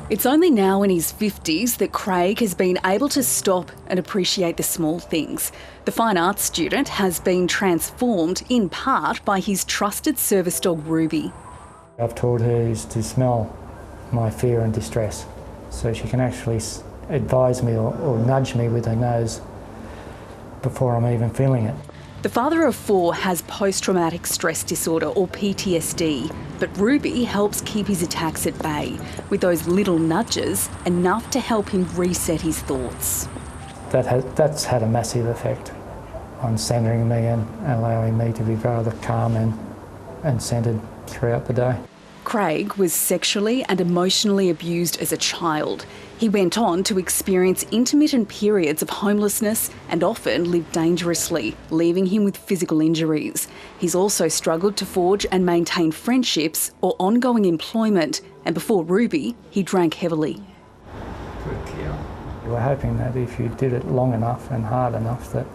It's only now in his 50s that Craig has been able to stop and appreciate the small things. The fine arts student has been transformed in part by his trusted service dog Ruby. I've taught her to smell my fear and distress, so she can actually advise me or nudge me with her nose before I'm even feeling it. The father of 4 has post-traumatic stress disorder or PTSD, but Ruby helps keep his attacks at bay with those little nudges, enough to help him reset his thoughts. That's had a massive effect on centering me and allowing me to be rather calm and centred throughout the day. Craig was sexually and emotionally abused as a child. He went on to experience intermittent periods of homelessness and often lived dangerously, leaving him with physical injuries. He's also struggled to forge and maintain friendships or ongoing employment, and before Ruby, he drank heavily. We were hoping that if you did it long enough and hard enough that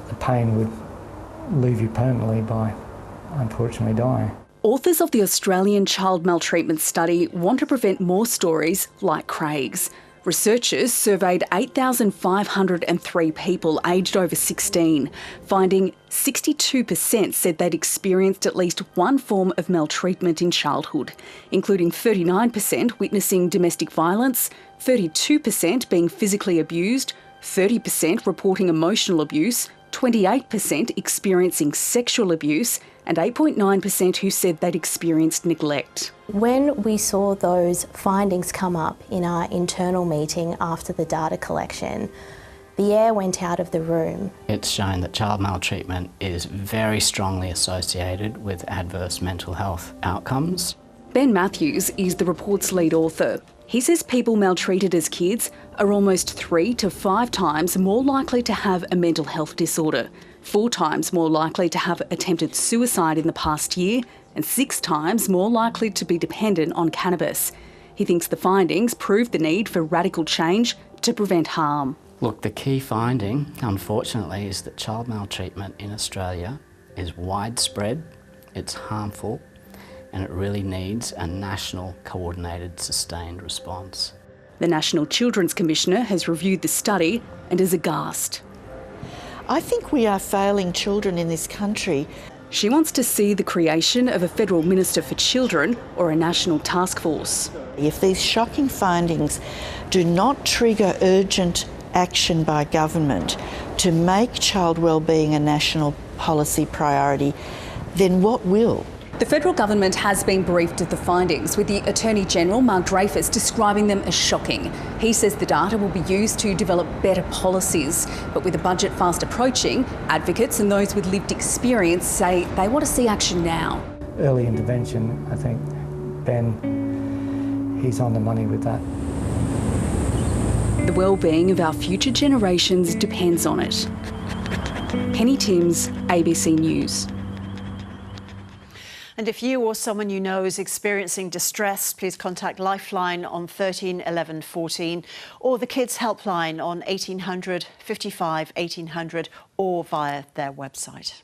the pain would leave you permanently by unfortunately dying. Authors of the Australian Child Maltreatment Study want to prevent more stories like Craig's. Researchers surveyed 8,503 people aged over 16, finding 62% said they'd experienced at least one form of maltreatment in childhood, including 39% witnessing domestic violence, 32% being physically abused, 30% reporting emotional abuse, 28% experiencing sexual abuse, and 8.9% who said they'd experienced neglect. When we saw those findings come up in our internal meeting after the data collection, the air went out of the room. It's shown that child maltreatment is very strongly associated with adverse mental health outcomes. Ben Matthews is the report's lead author. He says people maltreated as kids are almost 3 to 5 times more likely to have a mental health disorder, 4 times more likely to have attempted suicide in the past year, and 6 times more likely to be dependent on cannabis. He thinks the findings prove the need for radical change to prevent harm. Look, the key finding, unfortunately, is that child maltreatment in Australia is widespread, it's harmful, and it really needs a national, coordinated, sustained response. The National Children's Commissioner has reviewed the study and is aghast. I think we are failing children in this country. She wants to see the creation of a Federal Minister for Children or a national task force. If these shocking findings do not trigger urgent action by government to make child wellbeing a national policy priority, then what will? The federal government has been briefed of the findings, with the Attorney-General, Mark Dreyfus, describing them as shocking. He says the data will be used to develop better policies. But with the budget fast approaching, advocates and those with lived experience say they want to see action now. Early intervention, I think Ben, he's on the money with that. The well-being of our future generations depends on it. Penny Timms, ABC News. And if you or someone you know is experiencing distress, please contact Lifeline on 13 11 14 or the Kids Helpline on 1800 55 1800 or via their website.